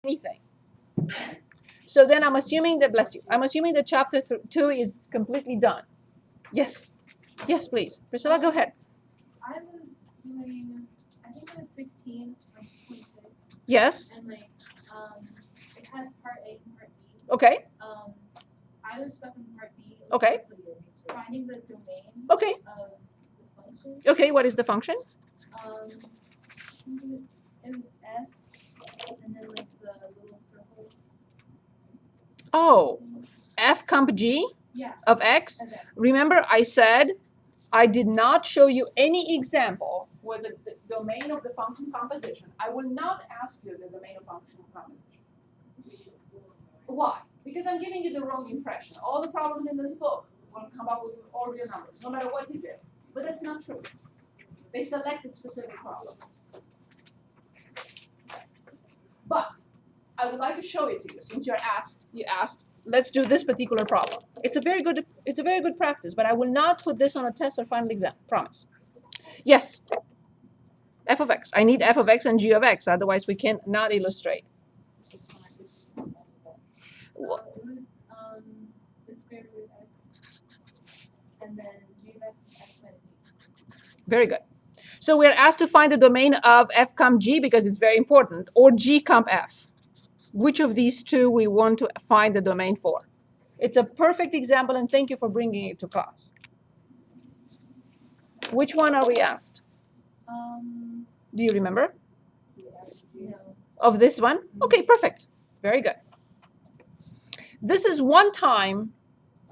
anything. So then I'm assuming that, bless you, I'm assuming that chapter 2 is completely done. Yes. Yes, please. Priscilla, go ahead. I was doing, I think it was 16, like 26. Yes. And like, it had part A and part B. Okay. I was stuck in part B. Okay. Finding the domain Okay. of the function. Okay, what is the function? It was F, and then like the little circle. Oh, F comp G Yeah. of X. Okay. Remember I said I did not show you any example with the domain of the function composition. I will not ask you the domain of function composition. Why? Because I'm giving you the wrong impression. All the problems in this book will come up with all real numbers, no matter what you do. But that's not true. They selected specific problems. But I would like to show it to you since you asked, let's do this particular problem. It's a very good practice, but I will not put this on a test or final exam, promise. Yes. F of x. I need f of x and g of x, otherwise we cannot illustrate. It was the square root of x, and then g of x is x minus 8. Very good. So we're asked to find the domain of f comp g because it's very important, or g comp f. Which of these two we want to find the domain for? It's a perfect example, and thank you for bringing it to class. Which one are we asked? Do you remember? No. Of this one? Okay, perfect. Very good. This is one time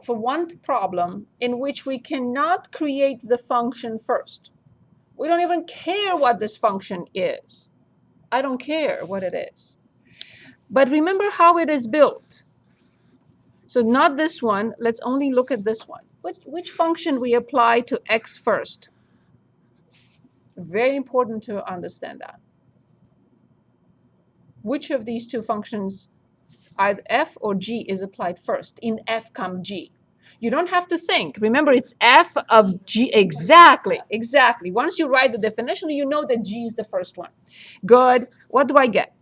for one problem in which we cannot create the function first. We don't even care what this function is. I don't care what it is. But remember how it is built. So not this one. Let's only look at this one. Which function we apply to x first? Very important to understand that. Which of these two functions, either f or g, is applied first in f comp g? You don't have to think. Remember, it's f of g. Exactly, exactly. Once you write the definition, you know that g is the first one. Good. What do I get?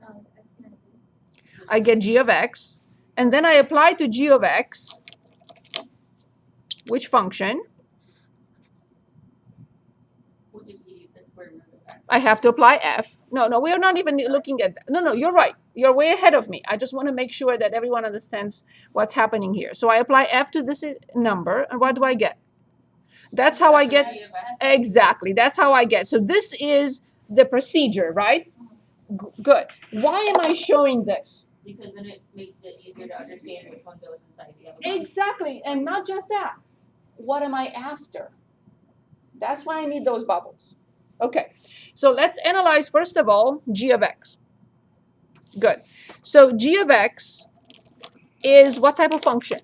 X minus 8. I get g of x, and then I apply to g of x which function? Would it be the square root of x? I have to apply f. No, we are not even looking at that. No, you're right. You're way ahead of me. I just want to make sure that everyone understands what's happening here. So I apply f to this number, and what do I get? That's how I get. Exactly. That's how I get. So this is the procedure, right? Good. Why am I showing this? Because then it makes it easier to understand which one goes inside the other one. Exactly. And not just that. What am I after? That's why I need those bubbles. Okay. So let's analyze, first of all, g of x. Good. So g of x is what type of function?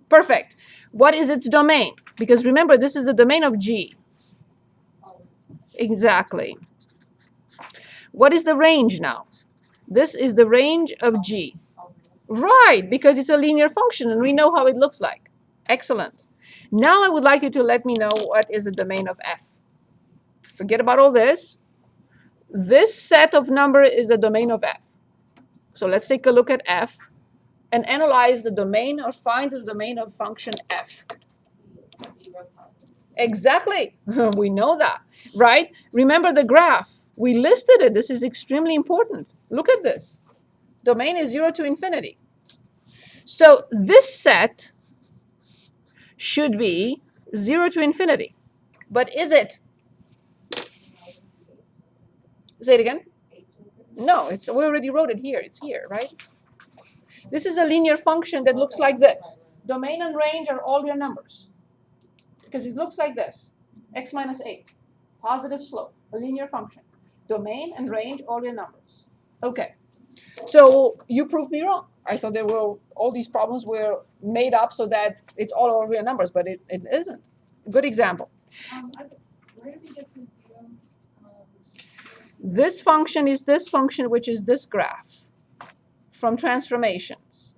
Perfect. What is its domain? Because remember, this is the domain of g. Exactly. What is the range now? This is the range of g. Right, because it's a linear function, and we know how it looks like. Excellent. Now I would like you to let me know what is the domain of f. Forget about all this. This set of numbers is the domain of f. So let's take a look at f and analyze the domain or find the domain of function f. Exactly. We know that, right? Remember the graph. We listed it. This is extremely important. Look at this. Domain is 0 to infinity. So this set should be 0 to infinity. But is it? Say it again. No, we already wrote it here. It's here, right? This is a linear function that looks like this. Domain and range are all real numbers. Because it looks like this. X minus 8. Positive slope. A linear function. Domain and range, all real numbers. Okay. So you proved me wrong. I thought all these problems were made up so that it's all real numbers, but it isn't. Good example. Where did we get to 0? This function is this function, which is this graph from transformations.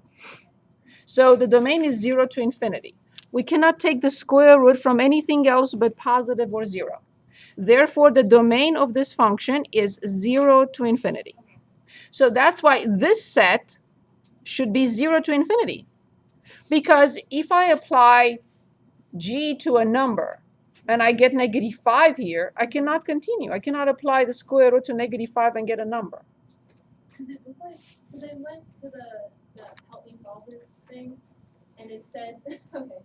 So the domain is 0 to infinity. We cannot take the square root from anything else but positive or 0. Therefore, the domain of this function is 0 to infinity. So that's why this set should be 0 to infinity. Because if I apply g to a number and I get -5 here, I cannot continue. I cannot apply the square root to -5 and get a number. Because it looked like, because I went to the help me solve this thing, and it said, okay,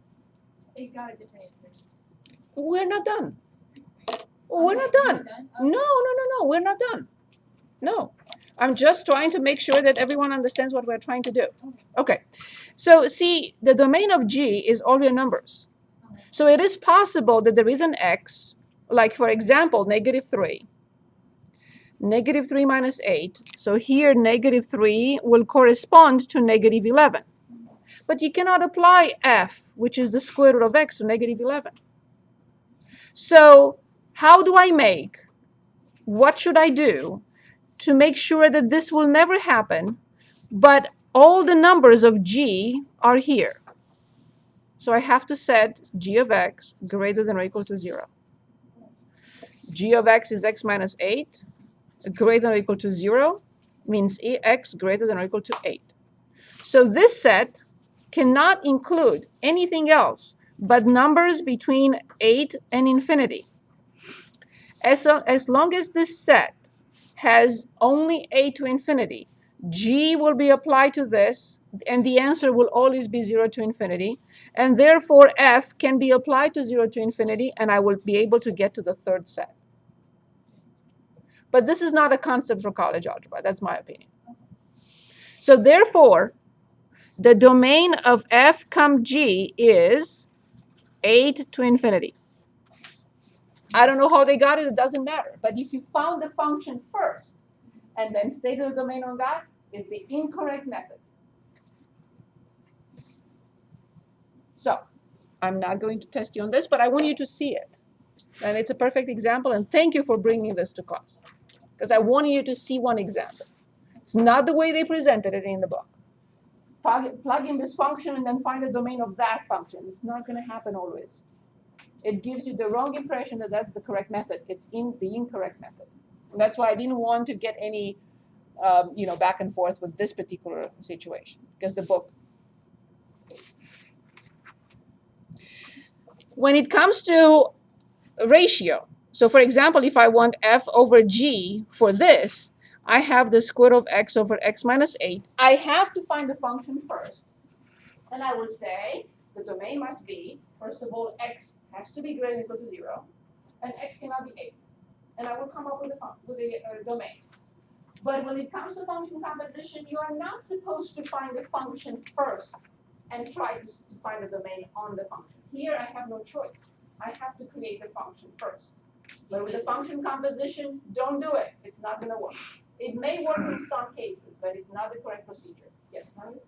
it got a different answer. We're not done. We're not done. No, we're not done. No. I'm just trying to make sure that everyone understands what we're trying to do. Okay. So see, the domain of G is all your numbers. So it is possible that there is an X, like for example, -3. -3 minus 8. So here -3 will correspond to -11. But you cannot apply f, which is the square root of x, to -11. So how do I make? What should I do to make sure that this will never happen, but all the numbers of G are here? So I have to set g of x greater than or equal to 0. G of x is x minus 8. Greater than or equal to 0 means x greater than or equal to 8. So this set cannot include anything else but numbers between 8 and infinity. As long as this set has only 8 to infinity, g will be applied to this, and the answer will always be 0 to infinity. And therefore, f can be applied to 0 to infinity, and I will be able to get to the third set. But this is not a concept for college algebra. That's my opinion. So therefore, the domain of f, g is 8 to infinity. I don't know how they got it. It doesn't matter. But if you found the function first and then stated the domain on that, is the incorrect method. So I'm not going to test you on this, but I want you to see it. And it's a perfect example. And thank you for bringing this to class, because I wanted you to see one example. It's not the way they presented it in the book. Plug in this function and then find the domain of that function. It's not going to happen always. It gives you the wrong impression that that's the correct method. It's the incorrect method. And that's why I didn't want to get any back and forth with this particular situation, because the book. When it comes to ratio, so for example, if I want f over g for this, I have the square root of x over x minus 8. I have to find the function first. And I will say the domain must be, first of all, x has to be greater than or equal to 0, and x cannot be 8. And I will come up with a domain. But when it comes to function composition, you are not supposed to find the function first and try to find the domain on the function. Here I have no choice. I have to create the function first. But with the function composition, don't do it. It's not going to work. It may work in some cases, but it's not the correct procedure. Yes, Margaret?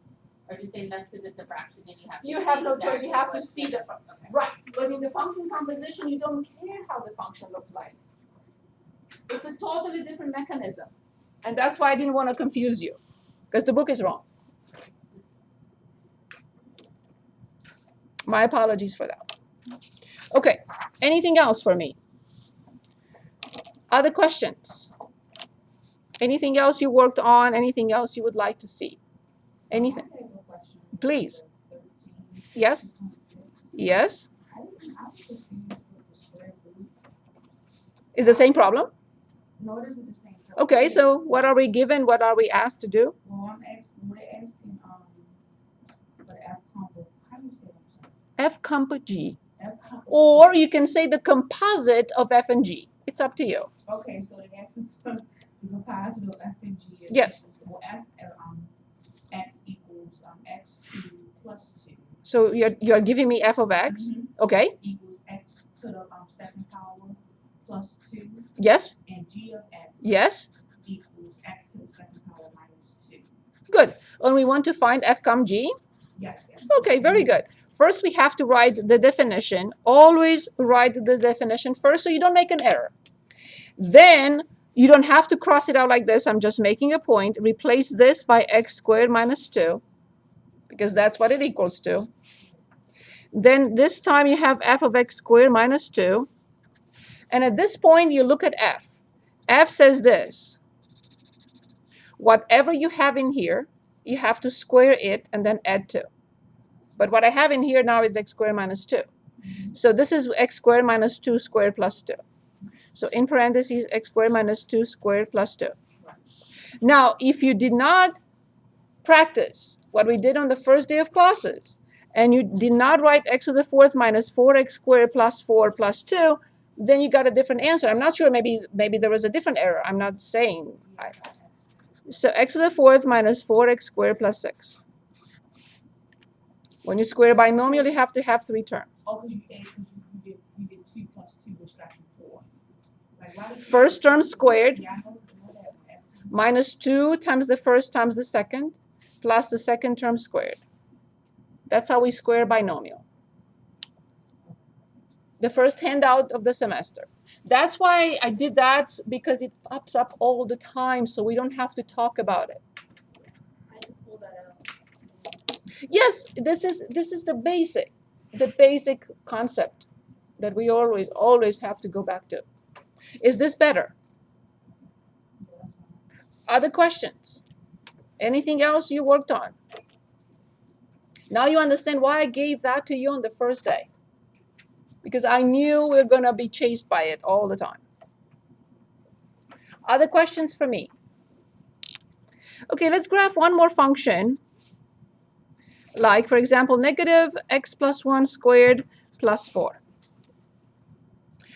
Or just saying that's because it's a fraction and you have to You see have no exactly choice. You have to what's see the there. function. Okay. Right. But in the function composition, you don't care how the function looks like. It's a totally different mechanism. And that's why I didn't want to confuse you, because the book is wrong. My apologies for that. Okay. Anything else for me? Other questions? Anything else you worked on? Anything else you would like to see? Anything? Please. Yes? Yes? Is the same problem? No, it isn't the same problem. Okay, so what are we given? What are we asked to do? Well, we're asking for the F combo. How do you say that? F comp G. F combo. Or you can say the composite of F and G. It's up to you. Okay, so they're asking for the composite of F and G. Yes. Well, x equals x2 plus 2. So you're giving me F of X. Mm-hmm. Okay. Equals x to the second power plus 2. Yes. And G of x. Yes. Equals x to the second power minus 2. Good. And we want to find F comp G? Yes. Yes. Okay, very good. First, we have to write the definition. Always write the definition first so you don't make an error. Then you don't have to cross it out like this. I'm just making a point. Replace this by x squared minus 2, because that's what it equals to. Then this time you have f of x squared minus 2. And at this point, you look at f. F says this. Whatever you have in here, you have to square it and then add 2. But what I have in here now is x squared minus 2. So this is x squared minus 2 squared plus 2. So in parentheses, x squared minus 2 squared plus 2. Now, if you did not practice what we did on the first day of classes, and you did not write x to the 4th minus 4x squared plus 4 plus 2, then you got a different answer. I'm not sure, maybe there was a different error. I'm not saying. So x to the 4th minus 4x squared plus 6. When you square a binomial, you have to have 3 terms. Oh, because you did 2 plus 2, which got you 4. Like, why did you First term squared Yeah, I know that. X. minus 2 times the first times the second plus the second term squared. That's how we square binomial. The first handout of the semester. That's why I did that, because it pops up all the time, so we don't have to talk about it. I had to pull that out. Yes, this is the basic concept that we always have to go back to. Is this better? Other questions? Anything else you worked on? Now you understand why I gave that to you on the first day. Because I knew we were going to be chased by it all the time. Other questions for me? Okay, let's graph one more function. Like, for example, negative x plus 1 squared plus 4.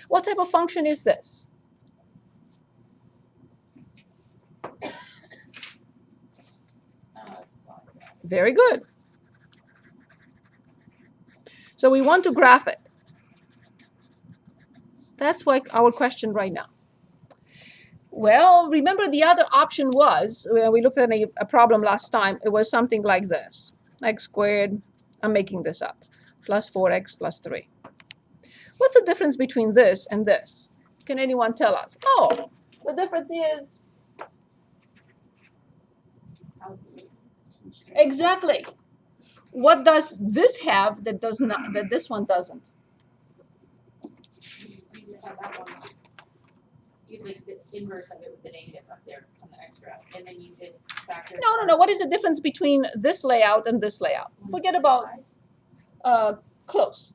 What type of function is this? Very good. So we want to graph it. That's what our question right now. Well, remember the other option was, when we looked at a problem last time, it was something like this. X squared, I'm making this up, plus 4x plus 3. What's the difference between this and this? Can anyone tell us? Oh, the difference is... Exactly. What does this have that does not, that this one doesn't? You just have that one. You like the inverse of it with the negative up there on the extra, and then you just factor. No. What is the difference between this layout and this layout? Forget about close.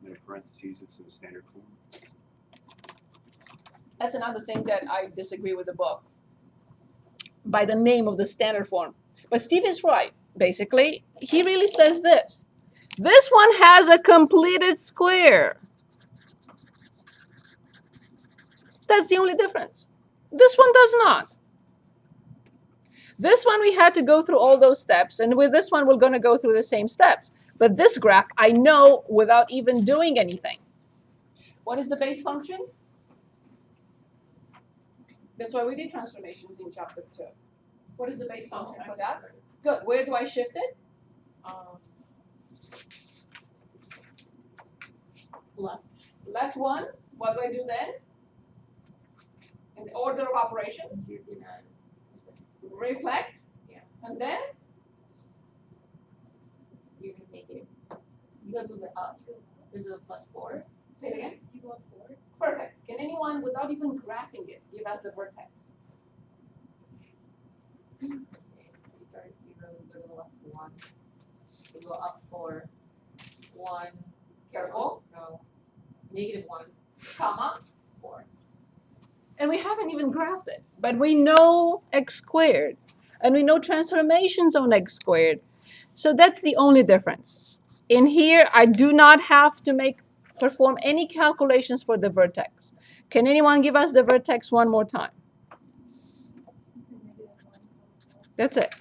In parentheses, it's in the standard form. That's another thing that I disagree with the book. By the name of the standard form. But Steve is right. Basically, he really says this. This one has a completed square. That's the only difference. This one does not. This one we had to go through all those steps, and with this one we're going to go through the same steps. But this graph I know without even doing anything. What is the base function? That's why we did transformations in chapter 2. What is the base function for that? Good. Where do I shift it? Left. Left 1. What do I do then? In the order of operations? You do not. Reflect. Yeah. And then? You're gonna make it. You gotta move it up. This is a plus 4. Say it again. You go up 4. Perfect. Can anyone, without even graphing it, give us the vertex? Okay. You start at 0, you go to the left 1. You go up 4. 1. Careful. No. Negative 1. Comma. 4. And we haven't even graphed it. But we know x squared. And we know transformations on x squared. So that's the only difference. In here, I do not have to perform any calculations for the vertex. Can anyone give us the vertex one more time? That's it.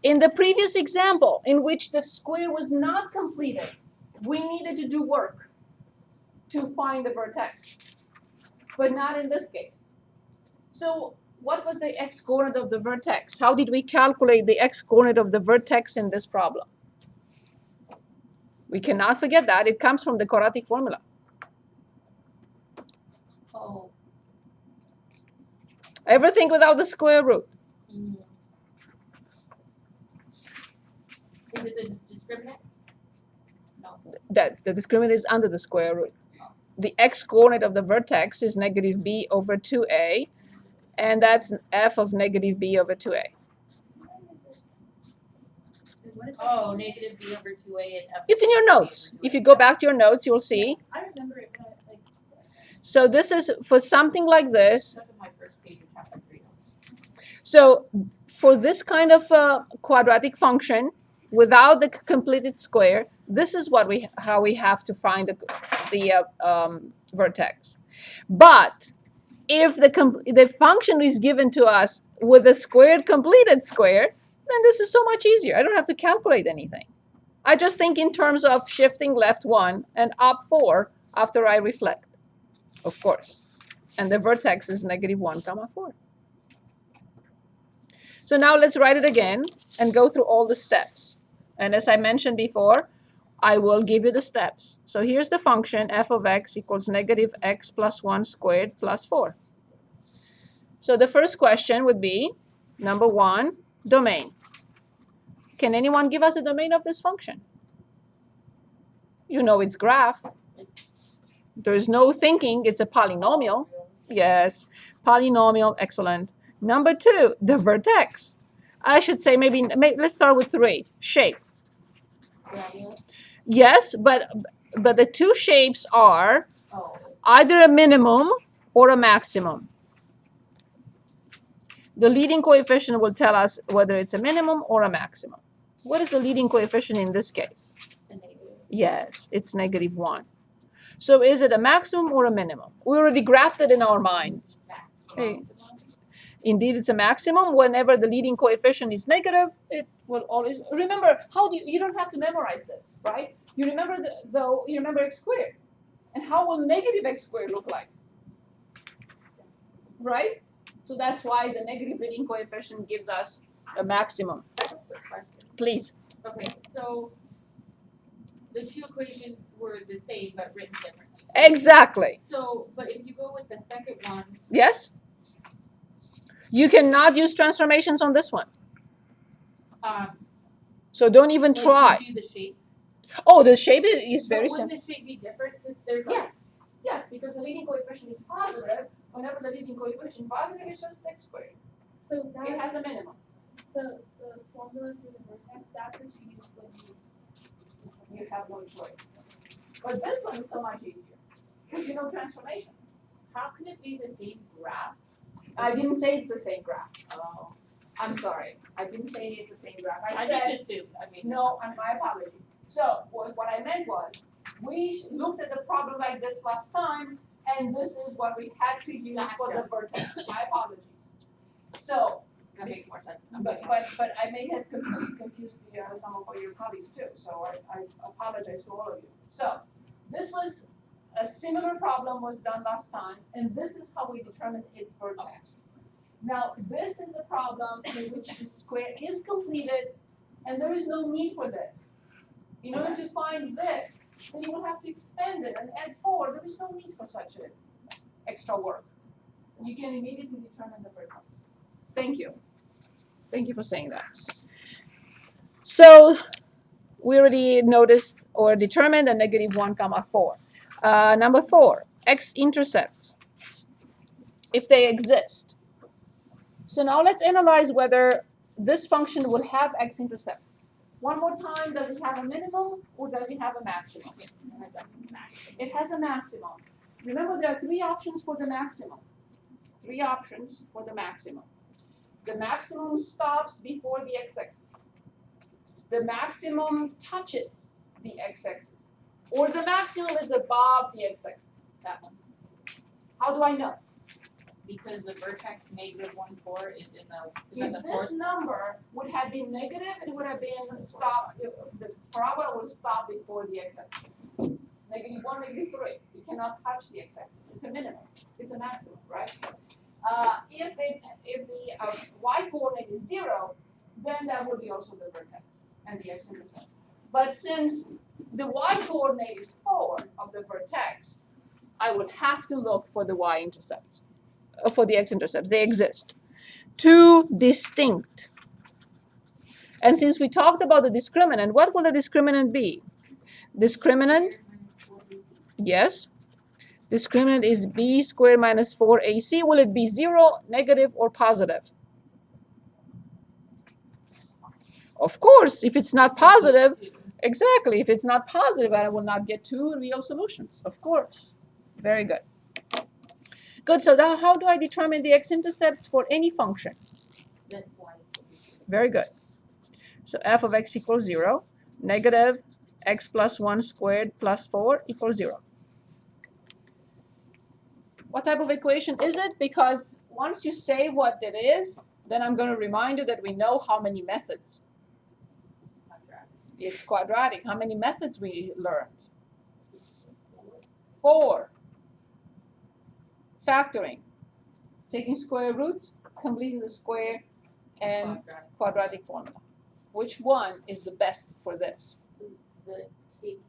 In the previous example, in which the square was not completed, we needed to do work to find the vertex, but not in this case. So what was the x-coordinate of the vertex? How did we calculate the x-coordinate of the vertex in this problem? We cannot forget that. It comes from the quadratic formula. Oh. Everything without the square root. Mm. Is it the discriminant? No. That the discriminant is under the square root. the x-coordinate of the vertex is negative b over 2a, and that's f of negative b over 2a. What is Oh, negative b over 2a and f. It's in your notes. If you go back to your notes, you'll see. I remember it, but like. So this is for something like this. Look at my first page of chapter 3. So for this kind of quadratic function, without the completed square, this is what how we have to find the vertex. But if the function is given to us with a squared completed square, then this is so much easier. I don't have to calculate anything. I just think in terms of shifting left 1 and up 4 after I reflect, of course. And the vertex is negative 1 comma 4. So now let's write it again and go through all the steps. And as I mentioned before, I will give you the steps. So here's the function f of x equals negative x plus 1 squared plus 4. So the first question would be, number 1, domain. Can anyone give us the domain of this function? You know its graph. There's no thinking, it's a polynomial. Yes, polynomial, excellent. Number 2, the vertex. I should say maybe let's start with 3. Shape. Yes, but the two shapes are either a minimum or a maximum. The leading coefficient will tell us whether it's a minimum or a maximum. What is the leading coefficient in this case? Yes, it's negative 1. So is it a maximum or a minimum? We already graphed it in our minds. Hey. Indeed, it's a maximum. Whenever the leading coefficient is negative, it will always, remember, how do you don't have to memorize this, right? You remember you remember x squared. And how will negative x squared look like? Right? So that's why the negative leading coefficient gives us a maximum. Please. Okay, so the two equations were the same but written differently. Exactly. So, but if you go with the second one. Yes? You cannot use transformations on this one. So don't even try. Do the shape. Oh, the shape is very simple. Wouldn't the shape be different? There's Yes, because the leading coefficient is positive. Whenever the leading coefficient is positive, it's just x squared. So that It has a minimum. the formula for the vertex, that's what you use when You have no choice. But this one is so much easier because you know transformations. How can it be the same graph? I didn't say it's the same graph. Oh, I'm sorry. I didn't say it's the same graph. I said just assumed. I mean, no, and my apology. So what I meant was we looked at the problem like this last time, and this is what we had to use for the vertex. My apologies. So, that makes more sense. but I may have confused some of your colleagues too. So I apologize to all of you. So this was a similar problem was done last time, and this is how we determined its vertex. Now this is a problem in which the square is completed, and there is no need for this. In order to find this, then you will have to expand it and add 4. There is no need for such extra work. You can immediately determine the vertex. Thank you. Thank you for saying that. So we already noticed or determined a negative 1 comma 4. Number 4, x-intercepts, if they exist. So now let's analyze whether this function will have x-intercepts. One more time, does it have a minimum or does it have a maximum? It has a maximum. Remember, there are 3 options for the maximum. 3 options for the maximum. The maximum stops before the x-axis. The maximum touches the x-axis. Or the maximum is above the x-axis. That one. How do I know? Because the vertex negative 1, 4 is in If the this fourth. number would have been negative, it would have been stopped. The parabola would stop before the x-axis. It's negative 1, negative 3. You cannot touch the x-axis. It's a minimum. It's a maximum, right? If the y-coordinate is 0, then that would be also the vertex and the x-intercept. But since the y-coordinate is 4 of the vertex, I would have to look for the y-intercept. For the x-intercepts, they exist. 2 distinct. And since we talked about the discriminant, what will the discriminant be? Discriminant, yes. Discriminant is b squared minus 4ac. Will it be 0, negative, or positive? Of course, if it's not positive, exactly. If it's not positive, I will not get two real solutions. Of course. Very good. Good. So now how do I determine the x-intercepts for any function? Then y. Very good. So f of x equals 0. Negative x plus 1 squared plus 4 equals 0. What type of equation is it? Because once you say what it is, then I'm going to remind you that we know how many methods. It's quadratic. How many methods we learned? 4. Factoring. Taking square roots, completing the square, and quadratic formula. Which one is the best for this? The take,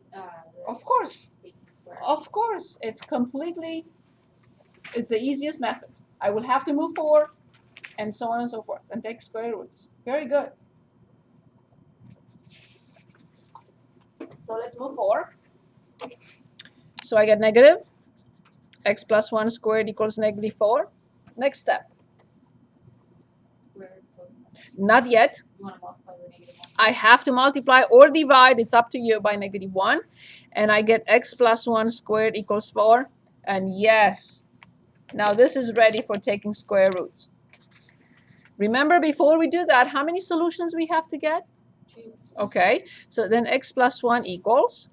Of course. take square. Of course. It's the easiest method. I will have to move 4, and so on and so forth, and take square roots. Very good. So let's move 4. So I get negative x plus 1 squared equals negative 4. Next step. Square plus. Not yet. You want to multiply the negative 1? I have to multiply or divide, it's up to you, by negative 1. And I get x plus 1 squared equals 4. And yes, now this is ready for taking square roots. Remember, before we do that, how many solutions we have to get? 2. Okay, so then x plus 1 equals?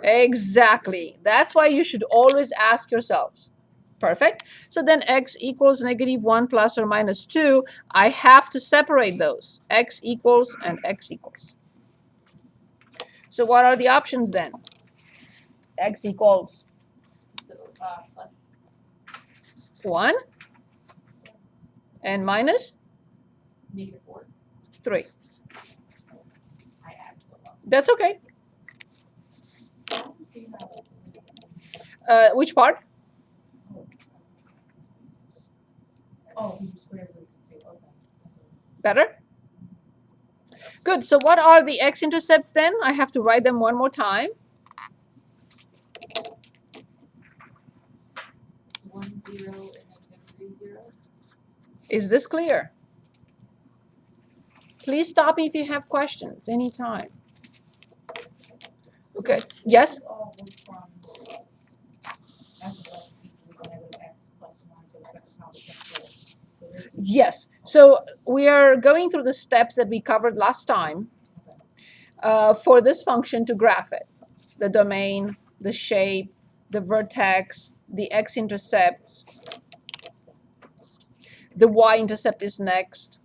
Exactly. That's why you should always ask yourselves. Perfect. So then x equals negative 1 plus or minus 2. I have to separate those. X equals and x equals. So what are the options then? X equals So plus 1 and minus negative 4. 3. I add so well. That's okay. See how- Which part? Oh, you square root too, okay. Better? Good. So what are the x-intercepts then? I have to write them one more time. 1, 0, and negative 3, 0. Is this clear? Please stop me if you have questions anytime. Okay. Yes? This all goes from f of x equals negative x plus 1 to the second power plus 4. So this is- Yes. So we are going through the steps that we covered last time for this function to graph it. The domain, the shape, the vertex, the x-intercepts. The y-intercept is next.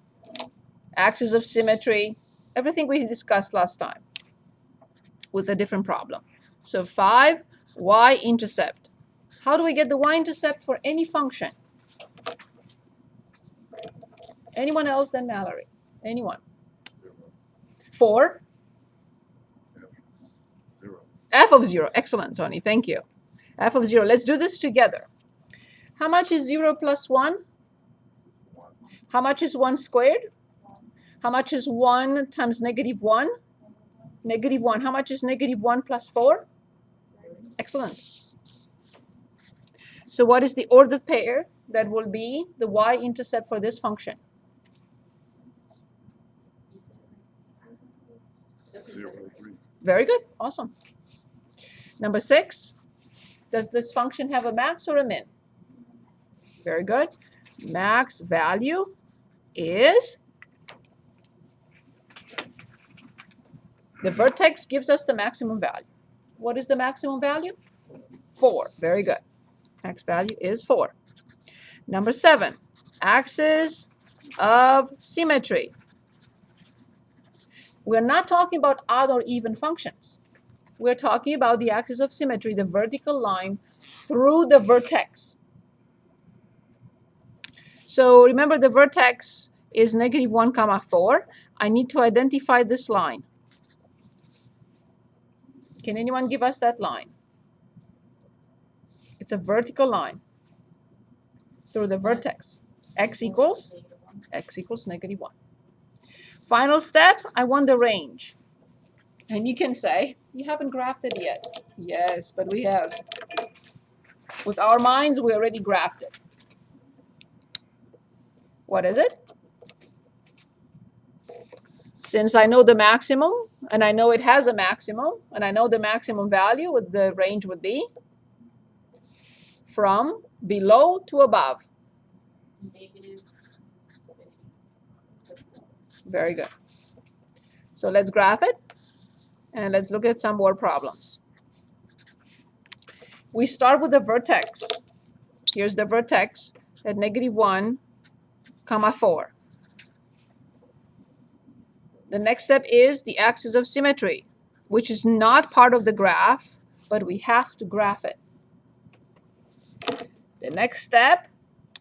Axis of symmetry. Everything we discussed last time with a different problem. So 5, y-intercept. How do we get the y-intercept for any function? Anyone else than Mallory? Anyone? 4? 0. F of 0. Excellent, Tony. Thank you. F of 0. Let's do this together. How much is 0 plus 1? 1. How much is 1 squared? How much is 1 times negative 1? Negative 1. How much is negative 1 plus 4? Excellent. So what is the ordered pair that will be the y-intercept for this function? You said it. 0, 3. Very good. Awesome. Number 6. Does this function have a max or a min? Very good. Max value is, the vertex gives us the maximum value. What is the maximum value? 4. Very good. Max value is 4. Number 7. Axis of symmetry. We're not talking about odd or even functions. We're talking about the axis of symmetry, the vertical line through the vertex. So remember, the vertex is negative 1 comma 4. I need to identify this line. Can anyone give us that line? It's a vertical line through the vertex. X equals negative 1. Final step, I want the range. And you can say, You haven't graphed it yet. Yes, but we have. With our minds, we already graphed it. What is it? Since I know the maximum, and I know it has a maximum, and I know the maximum value, what the range would be from below to above. Negative. Very good. So let's graph it, and let's look at some more problems. We start with the vertex. Here's the vertex at -1, 4. The next step is the axis of symmetry, which is not part of the graph, but we have to graph it. The next step,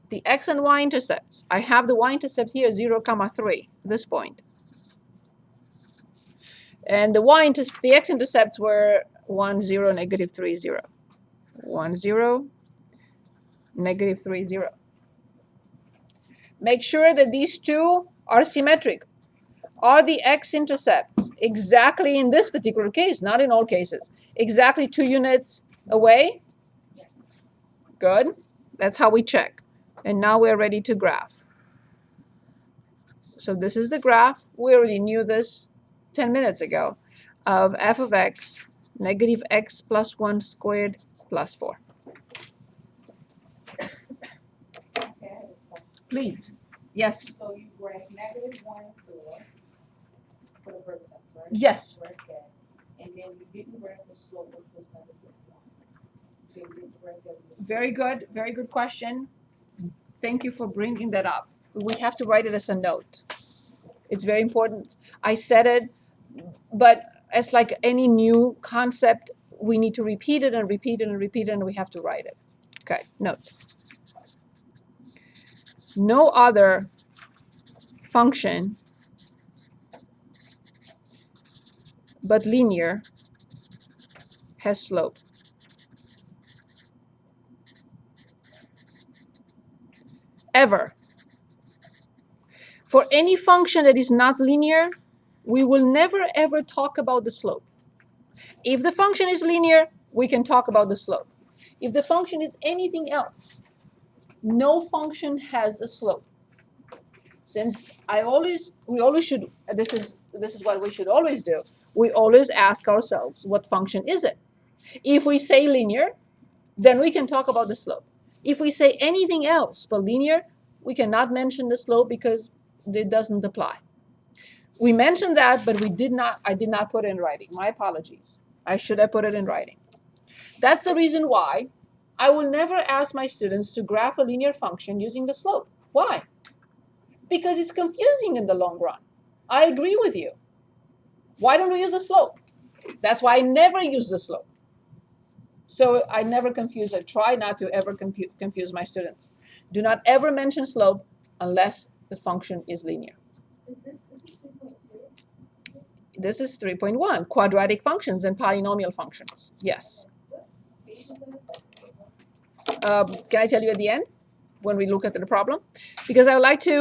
the x and y intercepts. I have the y-intercept here, 0, 3, this point. And the x-intercepts were 1, 0, -3, 0. 1, 0, -3, 0. Make sure that these two are symmetric. Are the x-intercepts exactly in this particular case, not in all cases, exactly 2 units away? Yes. Good. That's how we check. And now we're ready to graph. So this is the graph. We already knew this 10 minutes ago of f of x, -x plus 1 squared plus 4. Okay, I have a question. Please. Yes. So you graph -1, 4 for the vertex, right? Yes. Graph that. And then you didn't graph the slope, which was -1. So you didn't graph that. Very good. Very good question. Thank you for bringing that up. We have to write it as a note. It's very important. I said it, but as like any new concept, we need to repeat it and repeat it and repeat it, and we have to write it. Okay, note. No other function but linear has slope. Ever. For any function that is not linear, we will never ever talk about the slope. If the function is linear, we can talk about the slope. If the function is anything else, no function has a slope. Since we always should, this is what we should always do. We always ask ourselves, what function is it? If we say linear, then we can talk about the slope. If we say anything else but linear, we cannot mention the slope because it doesn't apply. We mentioned that, but I did not put it in writing. My apologies. I should have put it in writing. That's the reason why I will never ask my students to graph a linear function using the slope. Why? Because it's confusing in the long run. I agree with you. Why don't we use the slope? That's why I never use the slope. So I never confuse. I try not to ever confuse my students. Do not ever mention slope unless the function is linear. Is this 3.2? This is 3.1, quadratic functions and polynomial functions. Yes. What page is that? Can I tell you at the end when we look at the problem? Because I would like to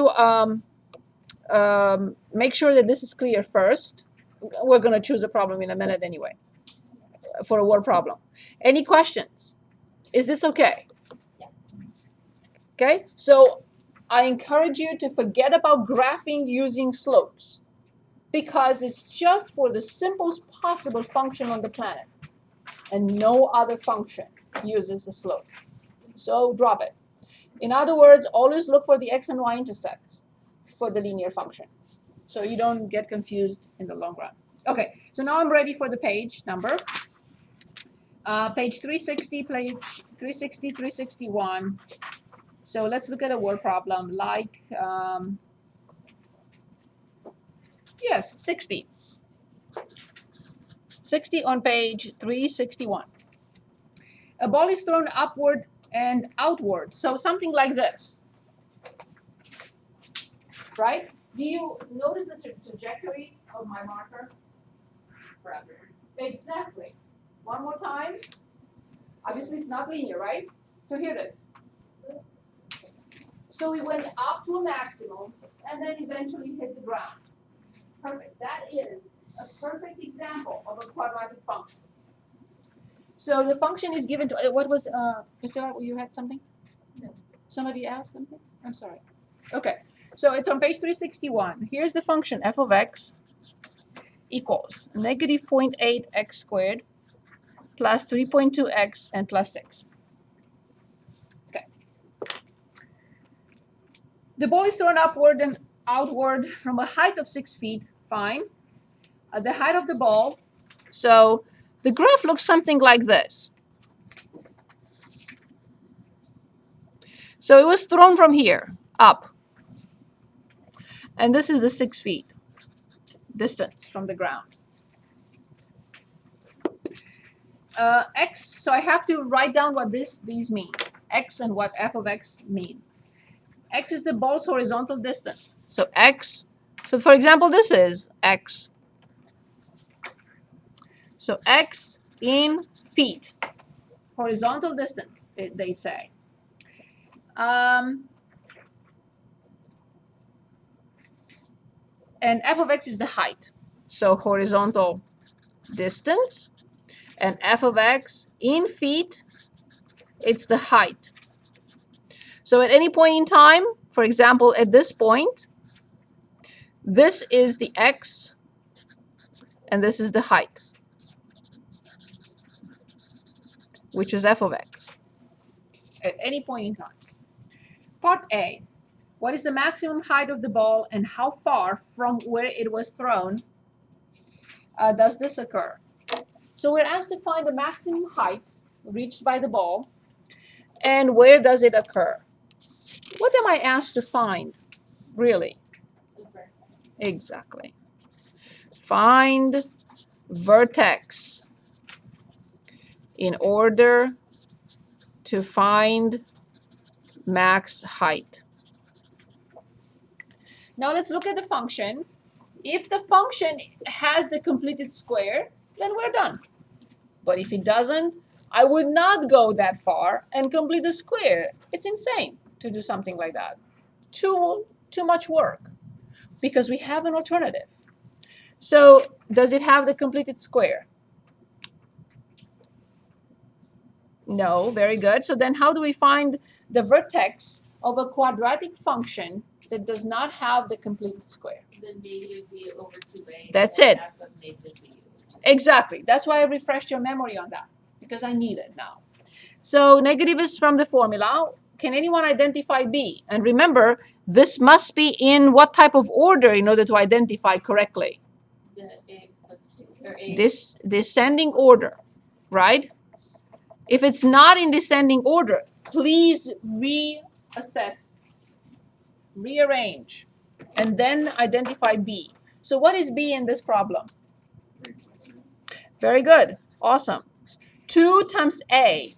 make sure that this is clear first. We're going to choose a problem in a minute anyway for a word problem. Any questions? Is this okay? Yeah. Okay, so I encourage you to forget about graphing using slopes because it's just for the simplest possible function on the planet and no other function uses the slope. So drop it. In other words, always look for the x and y intercepts for the linear function so you don't get confused in the long run. Okay, so now I'm ready for the page number. Page 360, page 360, 361. So let's look at a word problem like, yes, 60. 60 on page 361. A ball is thrown upward and outward. So something like this. Right? Do you notice the trajectory of my marker? Forever. Exactly. One more time. Obviously, it's not linear, right? So here it is. So we went up to a maximum and then eventually hit the ground. Perfect. That is a perfect example of a quadratic function. So the function is given to, what was, Priscilla, you had something? No. Somebody asked something? I'm sorry. Okay, so it's on page 361. Here's the function f of x equals negative 0.8 x squared plus 3.2x and plus 6. Okay. The ball is thrown upward and outward from a height of 6 feet. Fine. The height of the ball. So the graph looks something like this. So it was thrown from here up. And this is the 6 feet distance from the ground. X, so I have to write down what these mean. X and what f of x mean. X is the ball's horizontal distance. So x, so for example, this is x. So x in feet, horizontal distance, they say. And f of x is the height. So horizontal distance. And f of x in feet, it's the height. So at any point in time, for example, at this point, this is the x, and this is the height, which is f of x, at any point in time. Part A, what is the maximum height of the ball and how far from where it was thrown does this occur? So we're asked to find the maximum height reached by the ball, and where does it occur? What am I asked to find, really? Exactly. Find vertex in order to find max height. Now let's look at the function. If the function has the completed square, then we're done. But if it doesn't, I would not go that far and complete the square. It's insane to do something like that. Too much work, because we have an alternative. So does it have the completed square? No, very good. So then how do we find the vertex of a quadratic function that does not have the completed square? The negative v over 2a. That's it. F of negative v. Exactly. That's why I refreshed your memory on that, because I need it now. So negative is from the formula. Can anyone identify b? And remember, this must be in what type of order in order to identify correctly? The ax plus 2, or a. This descending order, right? If it's not in descending order, please reassess, rearrange, and then identify b. So what is b in this problem? Very good. Awesome. 2 times a,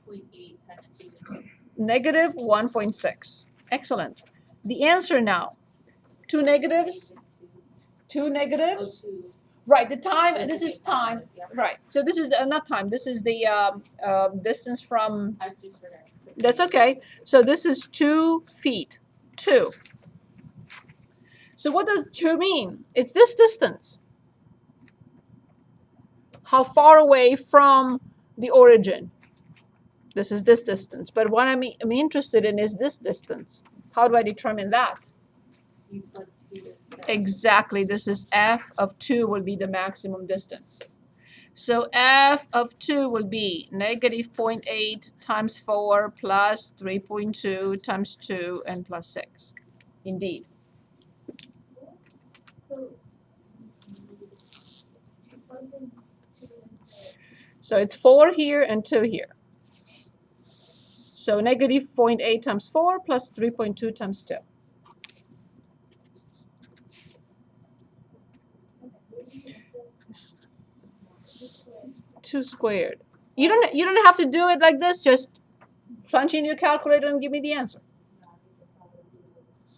0.8 times 2. negative 1.6. Excellent. The answer now. 2 negatives. 2 negatives. Oh, 2. Right, the time, So this it's is a time. positive, yeah. Right, so this is, not time, this is the distance from, I've just forgot. that's okay. So this is 2 feet. 2. So what does 2 mean? It's this distance. How far away from the origin? This is this distance. But what I'm interested in is this distance. How do I determine that? You plug 2 in. Exactly. This is f of 2 will be the maximum distance. So f of 2 will be negative 0.8 times 4 plus 3.2 times 2 and plus 6. Indeed. So, plugged in 2 into So it's 4 here and 2 here. So negative 0.8 times 4 plus 3.2 times 2. 2 squared. You don't have to do it like this. Just punch in your calculator and give me the answer.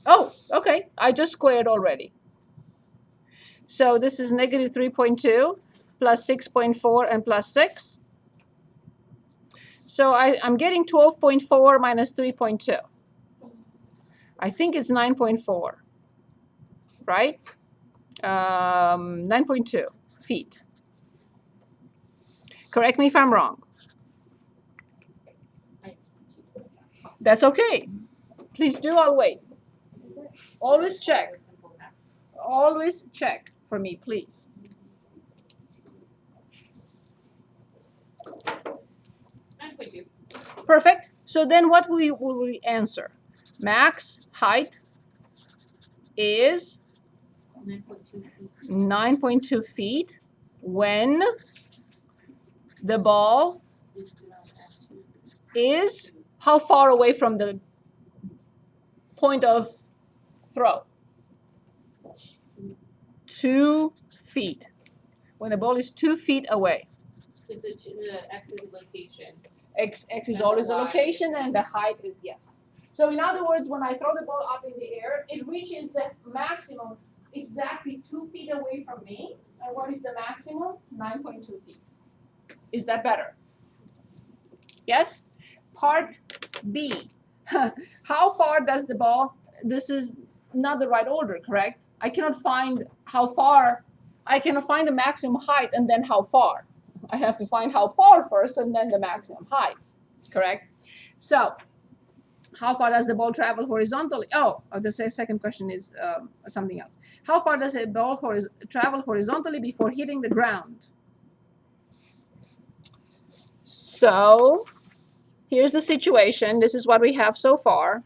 Oh, okay. I just squared already. So this is negative 3.2 plus 6.4 and plus 6. So I'm getting 12.4 minus 3.2. I think it's 9.4, right? 9.2 feet. Correct me if I'm wrong. That's okay. Please do, I'll wait. Always check. Always check for me, please. Perfect. So then what will we answer? Max height is 9.2 feet when the ball is how far away from the point of throw? 2 feet. When the ball is 2 feet away. If the X is a location. X is And always the the Y location and the height is yes. So in other words, when I throw the ball up in the air, it reaches the maximum exactly 2 feet away from me. And what is the maximum? 9.2 feet. Is that better? Yes? Part B. How far does the ball, this is not the right order, correct? I cannot find how far, I cannot find the maximum height and then how far. I have to find how far first and then the maximum height, correct? So, how far does the ball travel horizontally? Oh, the second question is something else. How far does a ball travel horizontally before hitting the ground? So, here's the situation. This is what we have so far.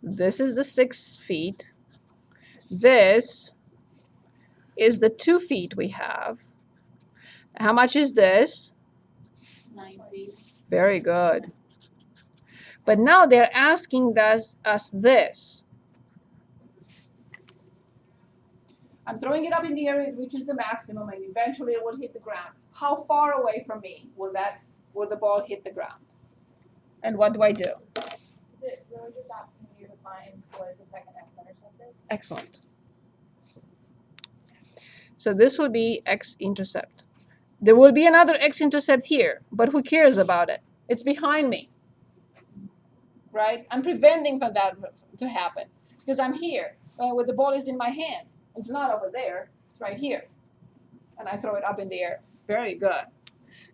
This is the 6 feet. This is the 2 feet we have. How much is this? 9 feet. Very good. But now they're asking us this. I'm throwing it up in the air, it reaches the maximum, and eventually it will hit the ground. How far away from me will the ball hit the ground? And what do I do? Is it really just asking you to find what the second X-intercept is? Excellent. So this will be X-intercept. There will be another X-intercept here, but who cares about it? It's behind me, right? I'm preventing for that to happen because I'm here where the ball is in my hand. It's not over there, it's right here. And I throw it up in the air. Very good.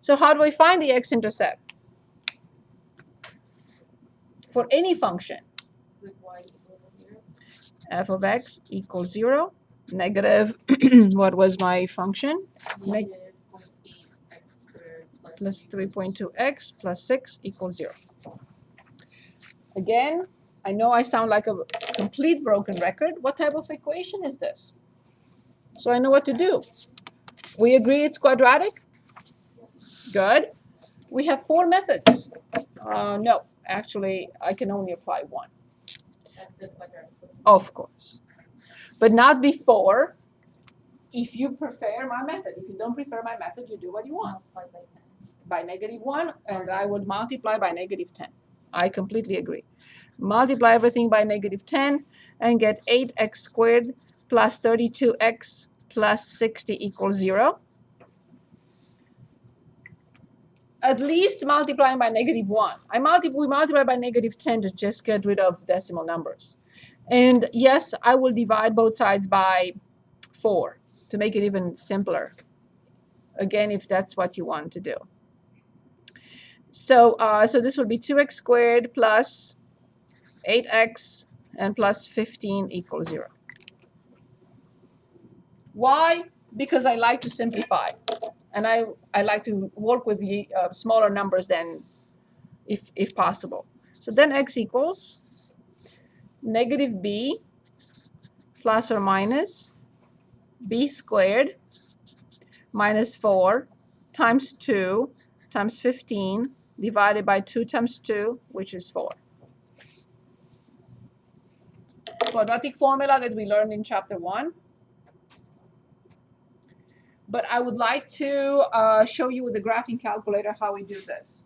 So how do I find the X-intercept? For any function. With Y equals 0. F of X equals 0. Negative, what was my function? Negative 0.8x squared Plus 3.2x plus 6 equals 0. Again, I know I sound like a complete broken record. What type of equation is this? So I know what to do. We agree it's quadratic? Good. We have 4 methods. No, actually, I can only apply 1. That's the quadratic. Of course. But not before. If you prefer my method. If you don't prefer my method, you do what you want. Multiplied By by 10. negative 1, and I would multiply by negative 10. I completely agree. Multiply everything by negative 10 and get 8x squared plus 32x plus 60 equals 0. At least multiplying by negative 1. We multiply by negative 10 to just get rid of decimal numbers. And yes, I will divide both sides by 4 to make it even simpler. Again, if that's what you want to do. So, so this will be 2x squared plus 8x and plus 15 equals 0. Why? Because I like to simplify. And I like to work with the smaller numbers than if possible. So then x equals negative b plus or minus b squared minus 4 times 2 times 15 divided by 2 times 2, which is 4. Quadratic formula that we learned in chapter 1. But I would like to show you with the graphing calculator how we do this.